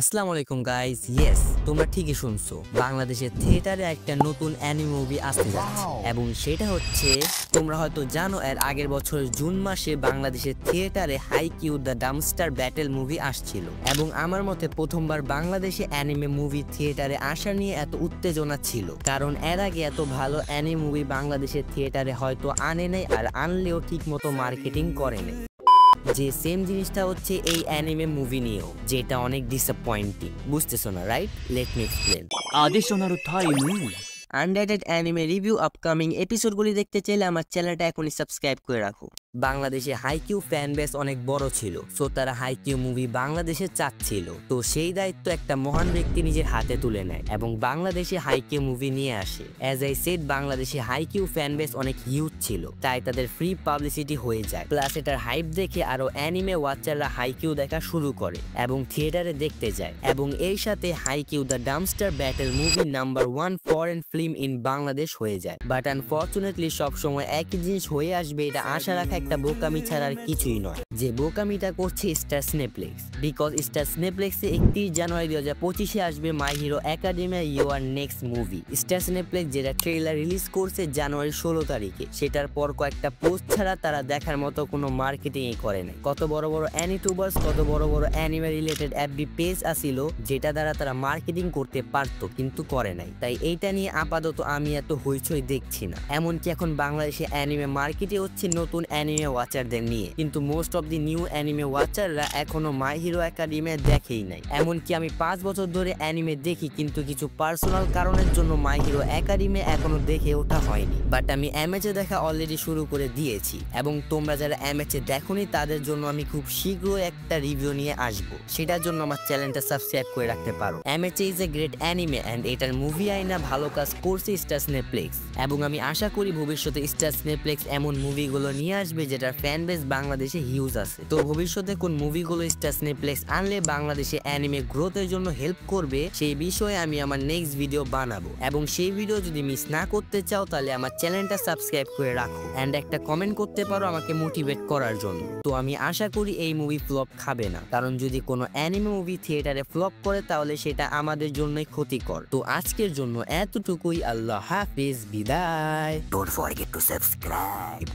আসসালামু আলাইকুম guys. Yes, তোমরা ঠিকই শুনছো, বাংলাদেশের থিয়েটারে একটা নতুন অ্যানিমে মুভি আসতে যাচ্ছে এবং সেটা হচ্ছে, তোমরা হয়তো জানো, এর আগের বছরের জুন মাসে বাংলাদেশের থিয়েটারে হাইকিউ দ্য ডাম্পস্টার ব্যাটেল মুভি আসছিল এবং আমার মতে প্রথমবার বাংলাদেশে অ্যানিমে মুভি থিয়েটারে আসা নিয়ে এত উত্তেজনা ছিল, কারণ এর আগে এত ভালো অ্যানিমে মুভি বাংলাদেশের থিয়েটারে হয়তো আনে নাই, আর আনলেও ঠিক মতো মার্কেটিং করে নাই। যে সেম জিনিসটা হচ্ছে এই অ্যানিমে মুভি নিয়েও, যেটা অনেক ডিসঅ্যাপয়েন্টিং। বুঝতেছো না, রাইট? Let me explain. আদেশনার time updated anime review upcoming এপিসোডগুলি দেখতে চাইলে আমার চ্যানেলটা এখনই সাবস্ক্রাইব করে রাখো। বাংলাদেশে হাইকিউ ফ্যান বেস অনেক বড় ছিল, সো তারা হাইকিউ মুভি বাংলাদেশে চাচ্ছিল, তো সেই দায়িত্ব একটা মহান ব্যক্তি নিজের হাতে তুলে নেয় এবং বাংলাদেশে হাইকিউ মুভি নিয়ে আসে। অ্যাজ আই সেড, বাংলাদেশে হাইকিউ ফ্যান বেস অনেক হিউজ ছিল, তাই তাদের ফ্রি পাবলিসিটি হয়ে যায়। প্লাস এটার হাইপ দেখে আরো অ্যানিমে ওয়াচাররা হাইকিউ দেখা শুরু করে এবং থিয়েটারে দেখতে যায়, এবং এই সাথে Haikyu the Dumpster Battle movie number 1 foreign film in Bangladesh হয়ে যায়। বাট আনফরচুনেটলি সবসময় একই জিনিস হয়ে আসবে, এটা আশা রাখা একটা বোকামি ছাড়া আর কিছুই নয়। যে বোকামিটা করছে স্টার সিনেপ্লেক্স, বিকজ স্টার সিনেপ্লেক্সে 31 জানুয়ারি 2025 আসবে My Hero Academia You're Next movie. Star Cineplex যেটা ট্রেলার রিলিজ করছে জানুয়ারি 16 তারিখে, সেটার পর কয়েকটা পোস্ট ছাড়া তারা দেখার মতো কোনো মার্কেটিংই করে নাই। কত বড় বড় অ্যানিটুবার্স, কত বড় বড় অ্যানিমে রিলেটেড এফবি পেজ আসিল, যেটা দ্বারা তারা মার্কেটিং করতে পারতো, কিন্তু করে নাই। তাই এইটা নিয়ে আপাতত আমি এত হইচই দেখছি না। এমনকি এখন বাংলাদেশে অ্যানিমে মার্কেটে হচ্ছে নতুন অ্যানিমে ওয়াচারদের নিয়ে, কিন্তু most of the new anime ওয়াচাররা এখনো মাই হিরো একাডেমি দেখেই নাই। এমনকি আমি 5 বছর ধরে অ্যানিমে দেখি, কিন্তু কিছু পার্সোনাল কারণের জন্য মাই হিরো একাডেমি এখনো দেখে ওঠা হয়নি। বাট আমি এমএচে দেখা অলরেডি শুরু করে দিয়েছি, এবং তোমরা যারা এমএচে দেখোনি তাদের জন্য আমি খুব শীঘ্রই একটা রিভিউ নিয়ে আসবো, সেটার জন্য আমার চ্যানেলটা সাবস্ক্রাইব করে রাখতে পারো। MHA is a great anime and এটার মুভি আইনা ভালো কাজ করছে স্টার সিনেপ্লেক্স, এবং আমি আশা করি ভবিষ্যতে স্টার সিনেপ্লেক্স এমন মুভিগুলো নিয়ে আসবে যেটার ফ্যান বেস বাংলাদেশে হিউজ আছে। তো ভবিষ্যতে কোন মুভিগুলো স্টার সিনেপ্লেক্স আনলে বাংলাদেশে অ্যানিমে গ্রোথের জন্য হেল্প করবে, সেই বিষয়ে আমি আমার নেক্সট ভিডিও বানাবো, এবং সেই ভিডিও যদি মিস না করতে চাও তাহলে আমার চ্যানেলটা সাবস্ক্রাইব করে রাখো এন্ড একটা কমেন্ট করতে পারো আমাকে মোটিভেট করার জন্য। তো আমি আশা করি এই মুভি ফ্লপ খাবে না, কারণ যদি কোনো অ্যানিমে মুভি থিয়েটারে ফ্লপ করে তাহলে সেটা আমাদের জন্যই ক্ষতিকর। তো আজকের জন্য এতটুকুই। আল্লাহ হাফিজ, বিদায়। Don't forget to subscribe.